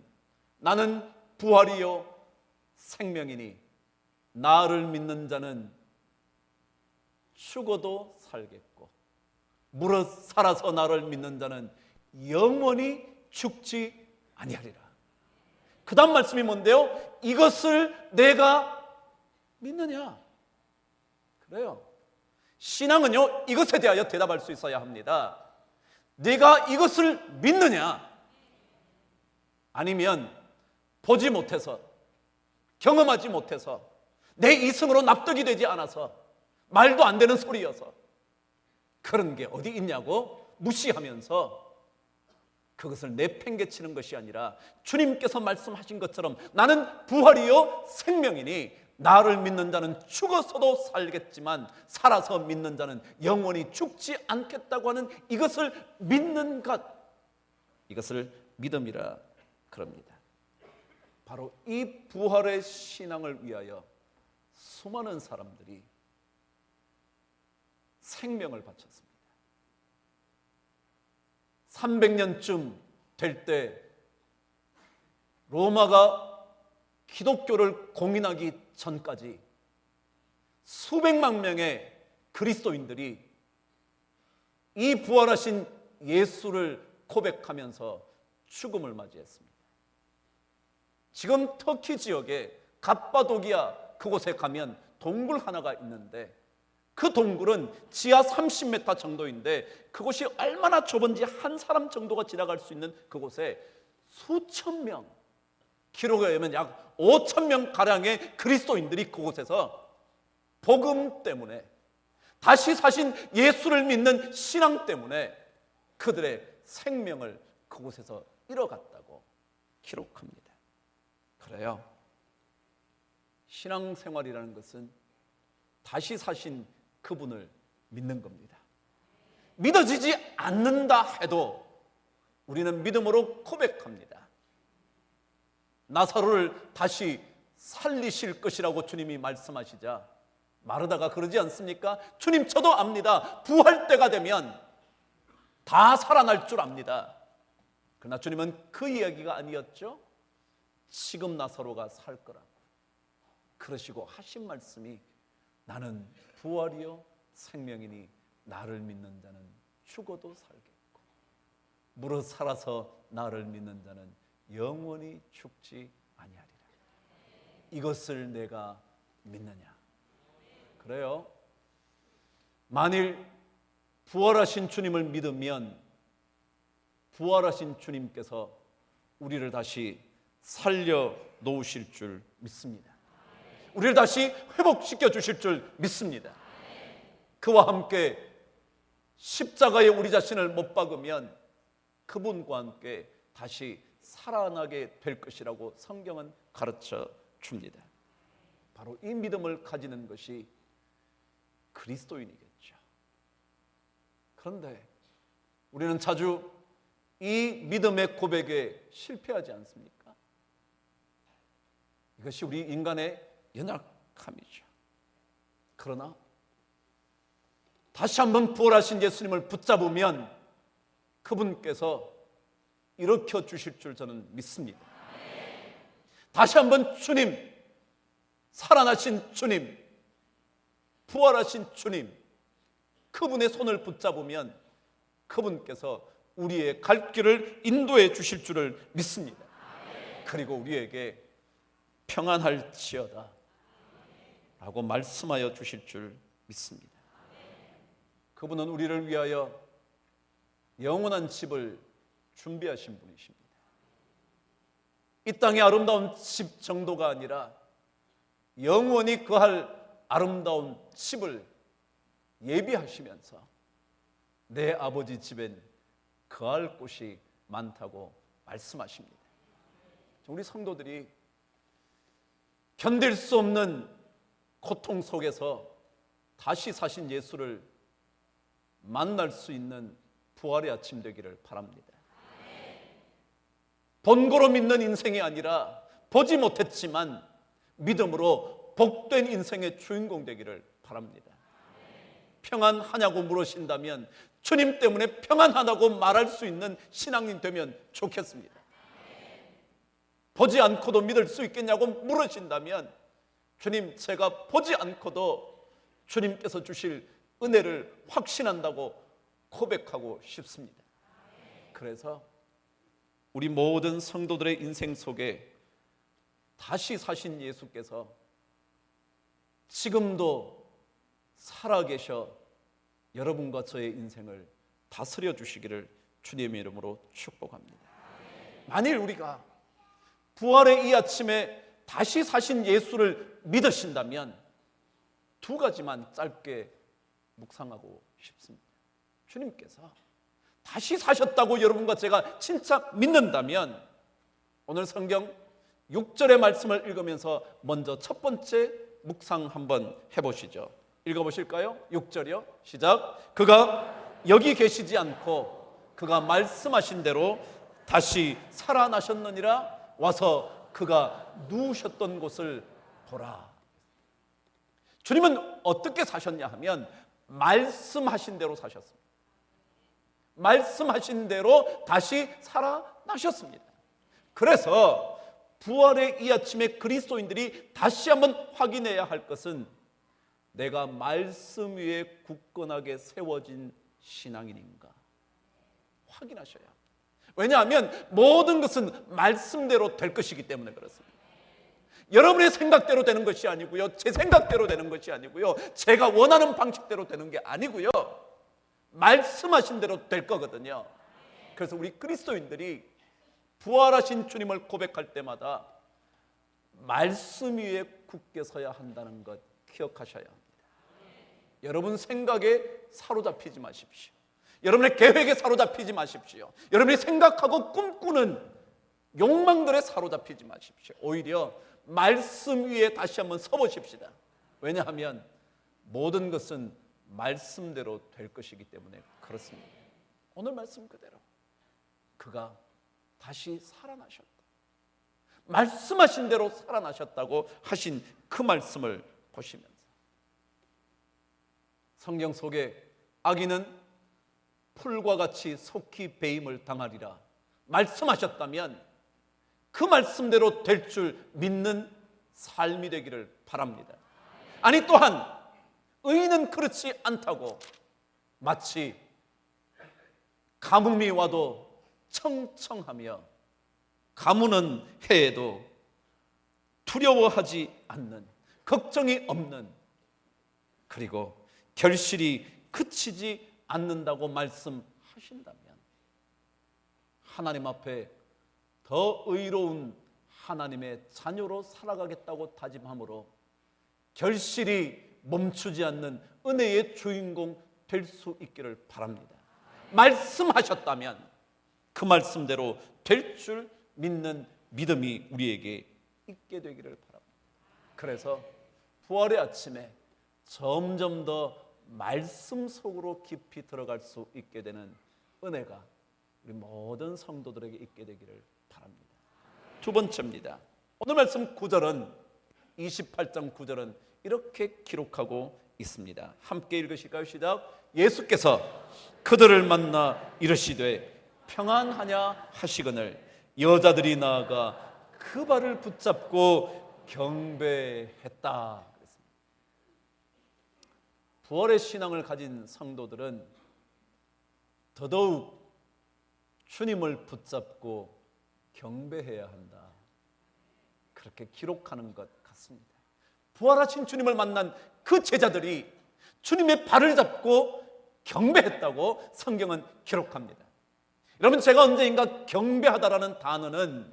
나는 부활이요 생명이니 나를 믿는 자는 죽어도 살겠고 무릇 살아서 나를 믿는 자는 영원히 죽지 아니하리라. 그 다음 말씀이 뭔데요? 이것을 내가 믿느냐? 그래요. 신앙은요, 이것에 대하여 대답할 수 있어야 합니다. 내가 이것을 믿느냐? 아니면 보지 못해서, 경험하지 못해서, 내 이성으로 납득이 되지 않아서, 말도 안 되는 소리여서 그런 게 어디 있냐고 무시하면서 그것을 내팽개치는 것이 아니라 주님께서 말씀하신 것처럼 나는 부활이요 생명이니 나를 믿는 자는 죽어서도 살겠지만 살아서 믿는 자는 영원히 죽지 않겠다고 하는 이것을 믿는 것, 이것을 믿음이라 그럽니다. 바로 이 부활의 신앙을 위하여 수많은 사람들이 생명을 바쳤습니다. 300년쯤 될 때 로마가 기독교를 공인하기 전까지 수백만 명의 그리스도인들이 이 부활하신 예수를 고백하면서 죽음을 맞이했습니다. 지금 터키 지역에 갑바도기아 그곳에 가면 동굴 하나가 있는데 그 동굴은 지하 30m 정도인데 그곳이 얼마나 좁은지 한 사람 정도가 지나갈 수 있는 그곳에 수천 명, 기록에 의하면 약 5천 명 가량의 그리스도인들이 그곳에서 복음 때문에, 다시 사신 예수를 믿는 신앙 때문에 그들의 생명을 그곳에서 잃어갔다고 기록합니다. 그래요. 신앙생활이라는 것은 다시 사신 그분을 믿는 겁니다. 믿어지지 않는다 해도 우리는 믿음으로 고백합니다. 나사로를 다시 살리실 것이라고 주님이 말씀하시자 마르다가 그러지 않습니까? 주님, 저도 압니다. 부활 때가 되면 다 살아날 줄 압니다. 그러나 주님은 그 이야기가 아니었죠. 지금 나사로가 살 거라고 그러시고 하신 말씀이 나는 부활이요 생명이니 나를 믿는 자는 죽어도 살겠고 무릇 살아서 나를 믿는 자는 영원히 죽지 아니하리라. 이것을 내가 믿느냐? 그래요. 만일 부활하신 주님을 믿으면 부활하신 주님께서 우리를 다시 살려 놓으실 줄 믿습니다. 우리를 다시 회복시켜 주실 줄 믿습니다. 그와 함께 십자가에 우리 자신을 못 박으면 그분과 함께 다시 살아나게 될 것이라고 성경은 가르쳐 줍니다. 바로 이 믿음을 가지는 것이 그리스도인이겠죠. 그런데 우리는 자주 이 믿음의 고백에 실패하지 않습니까? 이것이 우리 인간의 연약함이죠. 그러나 다시 한번 부활하신 예수님을 붙잡으면 그분께서 일으켜 주실 줄 저는 믿습니다. 다시 한번 주님, 살아나신 주님, 부활하신 주님, 그분의 손을 붙잡으면 그분께서 우리의 갈 길을 인도해 주실 줄을 믿습니다. 그리고 우리에게 평안할지어다 라고 말씀하여 주실 줄 믿습니다. 그분은 우리를 위하여 영원한 집을 준비하신 분이십니다. 이 땅의 아름다운 집 정도가 아니라 영원히 거할 아름다운 집을 예비하시면서 내 아버지 집엔 거할 곳이 많다고 말씀하십니다. 우리 성도들이 견딜 수 없는 고통 속에서 다시 사신 예수를 만날 수 있는 부활의 아침 되기를 바랍니다. 번거로 믿는 인생이 아니라 보지 못했지만 믿음으로 복된 인생의 주인공 되기를 바랍니다. 평안하냐고 물으신다면 주님 때문에 평안하다고 말할 수 있는 신앙인 되면 좋겠습니다. 보지 않고도 믿을 수 있겠냐고 물으신다면 주님, 제가 보지 않고도 주님께서 주실 은혜를 확신한다고 고백하고 싶습니다. 그래서 우리 모든 성도들의 인생 속에 다시 사신 예수께서 지금도 살아계셔 여러분과 저의 인생을 다스려 주시기를 주님의 이름으로 축복합니다. 만일 우리가 부활의 이 아침에 다시 사신 예수를 믿으신다면 두 가지만 짧게 묵상하고 싶습니다. 주님께서 다시 사셨다고 여러분과 제가 진짜 믿는다면 오늘 성경 6절의 말씀을 읽으면서 먼저 첫 번째 묵상 한번 해보시죠. 읽어보실까요? 6절이요. 시작. 그가 여기 계시지 않고 그가 말씀하신 대로 다시 살아나셨느니라. 와서 그가 누우셨던 곳을 보라. 주님은 어떻게 사셨냐 하면 말씀하신 대로 사셨습니다. 말씀하신 대로 다시 살아나셨습니다. 그래서 부활의 이 아침에 그리스도인들이 다시 한번 확인해야 할 것은 내가 말씀 위에 굳건하게 세워진 신앙인인가 확인하셔야 합니다. 왜냐하면 모든 것은 말씀대로 될 것이기 때문에 그렇습니다. 여러분의 생각대로 되는 것이 아니고요, 제 생각대로 되는 것이 아니고요, 제가 원하는 방식대로 되는 게 아니고요, 말씀하신 대로 될 거거든요. 그래서 우리 그리스도인들이 부활하신 주님을 고백할 때마다 말씀 위에 굳게 서야 한다는 것 기억하셔야 합니다. 여러분 생각에 사로잡히지 마십시오. 여러분의 계획에 사로잡히지 마십시오. 여러분이 생각하고 꿈꾸는 욕망들에 사로잡히지 마십시오. 오히려 말씀 위에 다시 한번 서보십시다. 왜냐하면 모든 것은 말씀대로 될 것이기 때문에 그렇습니다. 오늘 말씀 그대로 그가 다시 살아나셨다, 말씀하신 대로 살아나셨다고 하신 그 말씀을 보시면서 성경 속에 악인은 풀과 같이 속히 배임을 당하리라 말씀하셨다면 그 말씀대로 될 줄 믿는 삶이 되기를 바랍니다. 아니 또한 의인은 그렇지 않다고 마치 가뭄이 와도 청청하며 가무는 해에도 두려워하지 않는, 걱정이 없는, 그리고 결실이 그치지 않는다고 말씀하신다면 하나님 앞에 더 의로운 하나님의 자녀로 살아가겠다고 다짐함으로 결실이 멈추지 않는 은혜의 주인공 될 수 있기를 바랍니다. 말씀하셨다면 그 말씀대로 될 줄 믿는 믿음이 우리에게 있게 되기를 바랍니다. 그래서 부활의 아침에 점점 더 말씀 속으로 깊이 들어갈 수 있게 되는 은혜가 우리 모든 성도들에게 있게 되기를 바랍니다. 두 번째입니다. 오늘 말씀 9절은 28장 9절은 이렇게 기록하고 있습니다. 함께 읽으실까요? 시작. 예수께서 그들을 만나 이르시되 평안하냐 하시거늘 여자들이 나아가 그 발을 붙잡고 경배했다. 부활의 신앙을 가진 성도들은 더더욱 주님을 붙잡고 경배해야 한다. 그렇게 기록하는 것 같습니다. 부활하신 주님을 만난 그 제자들이 주님의 발을 잡고 경배했다고 성경은 기록합니다. 여러분, 제가 언제인가 경배하다라는 단어는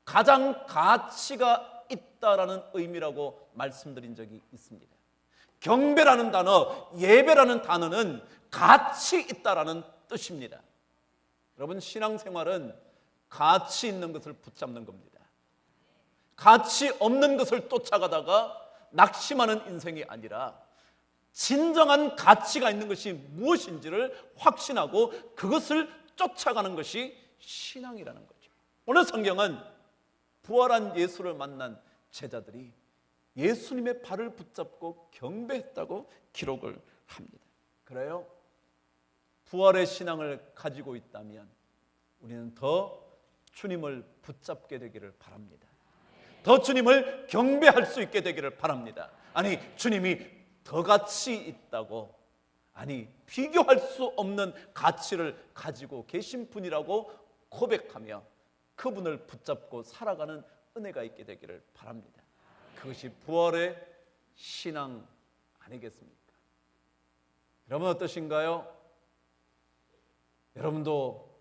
가장 가치가 있다라는 의미라고 말씀드린 적이 있습니다. 경배라는 단어, 예배라는 단어는 가치 있다라는 뜻입니다. 여러분, 신앙생활은 가치 있는 것을 붙잡는 겁니다. 가치 없는 것을 쫓아가다가 낙심하는 인생이 아니라 진정한 가치가 있는 것이 무엇인지를 확신하고 그것을 쫓아가는 것이 신앙이라는 거죠. 오늘 성경은 부활한 예수를 만난 제자들이 예수님의 발을 붙잡고 경배했다고 기록을 합니다. 그래요? 부활의 신앙을 가지고 있다면 우리는 더 주님을 붙잡게 되기를 바랍니다. 더 주님을 경배할 수 있게 되기를 바랍니다. 아니, 주님이 더 가치 있다고 아니 비교할 수 없는 가치를 가지고 계신 분이라고 고백하며 그분을 붙잡고 살아가는 은혜가 있게 되기를 바랍니다. 그것이 부활의 신앙 아니겠습니까? 여러분 어떠신가요? 여러분도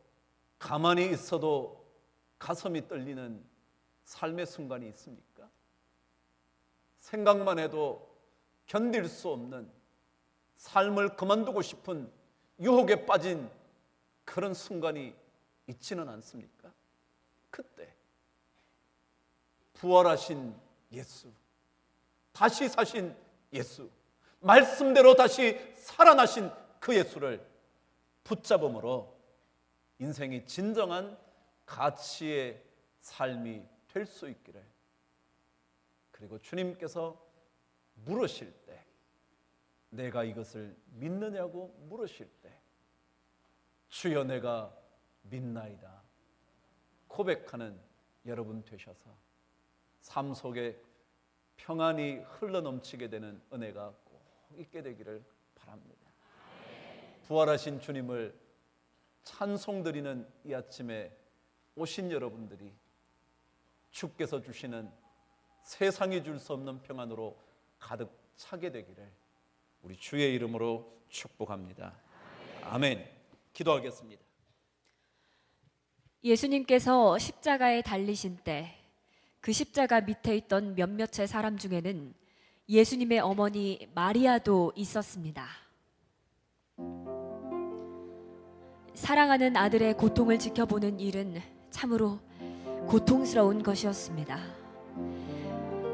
가만히 있어도 가슴이 떨리는 삶의 순간이 있습니까? 생각만 해도 견딜 수 없는 삶을 그만두고 싶은 유혹에 빠진 그런 순간이 있지는 않습니까? 그때 부활하신 예수, 다시 사신 예수, 말씀대로 다시 살아나신 그 예수를 붙잡음으로 인생이 진정한 가치의 삶이 될 수 있기를, 그리고 주님께서 물으실 때 내가 이것을 믿느냐고 물으실 때 주여 내가 믿나이다 고백하는 여러분 되셔서 삶 속에 평안이 흘러넘치게 되는 은혜가 꼭 있게 되기를 바랍니다. 부활하신 주님을 찬송드리는 이 아침에 오신 여러분들이 주께서 주시는 세상이 줄 수 없는 평안으로 가득 차게 되기를 우리 주의 이름으로 축복합니다. 아멘. 기도하겠습니다. 예수님께서 십자가에 달리신 때 그 십자가 밑에 있던 몇몇의 사람 중에는 예수님의 어머니 마리아도 있었습니다. 사랑하는 아들의 고통을 지켜보는 일은 참으로 고통스러운 것이었습니다.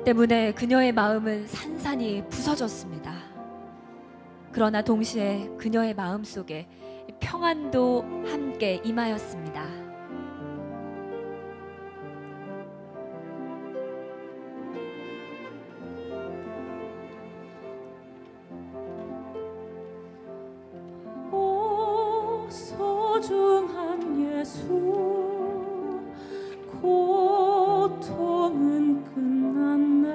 때문에 그녀의 마음은 산산이 부서졌습니다. 그러나 동시에 그녀의 마음 속에 평안도 함께 임하였습니다. 소중한 예수, 고통은 끝났네.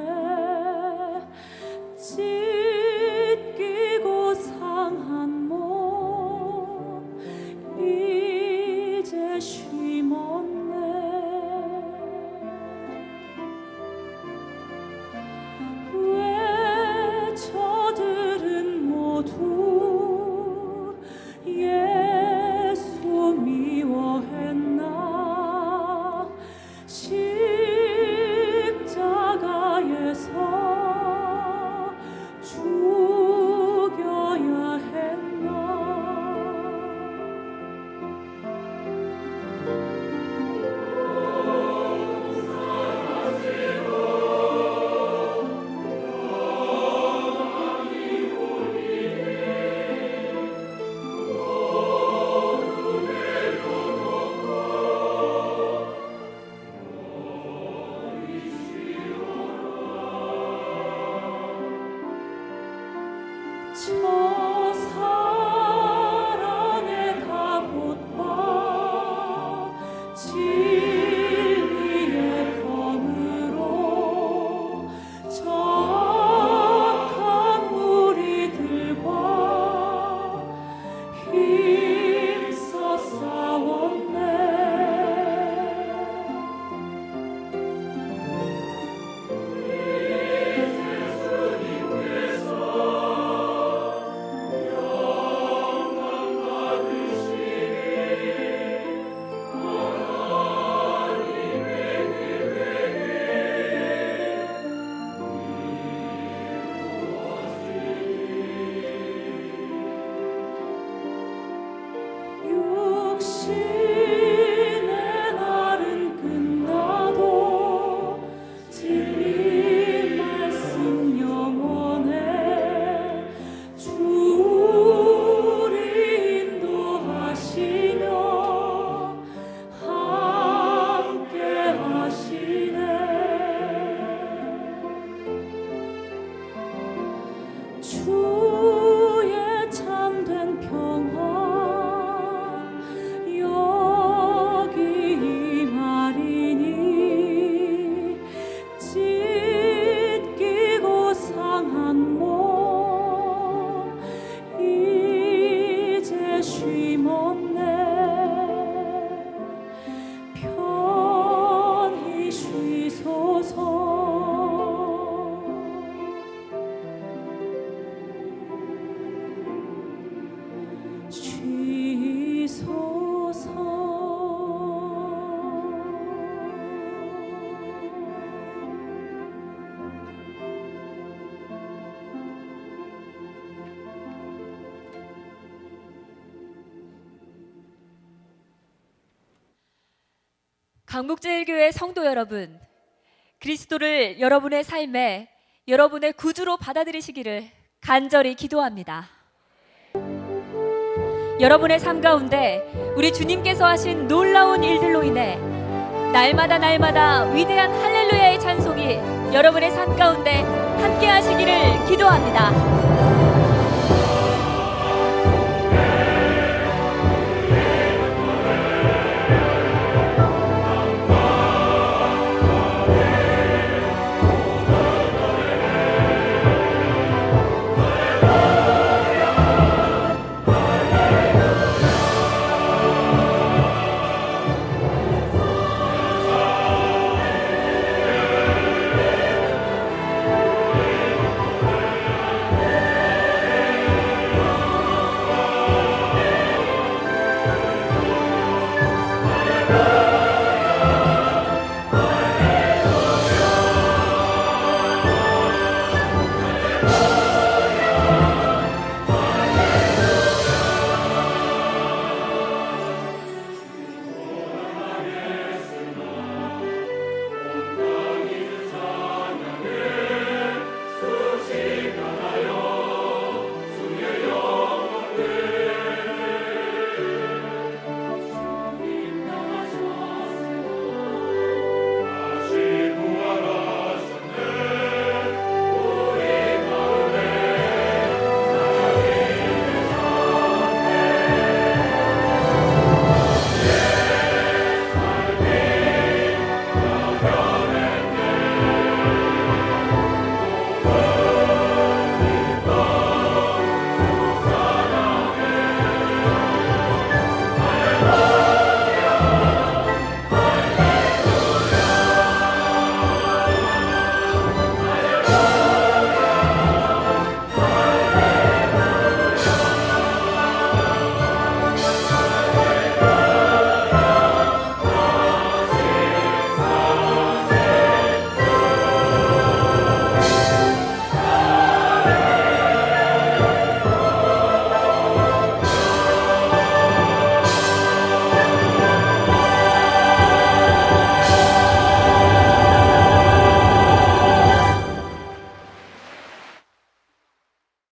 찢기고 상한 몸 이제 쉼없네. 왜 저들은 모두 예수 미워했나. 주시소서. 강북제일교회 성도 여러분, 그리스도를 여러분의 삶에 여러분의 구주로 받아들이시기를 간절히 기도합니다. 여러분의 삶 가운데 우리 주님께서 하신 놀라운 일들로 인해 날마다 위대한 할렐루야의 찬송이 여러분의 삶 가운데 함께 하시기를 기도합니다.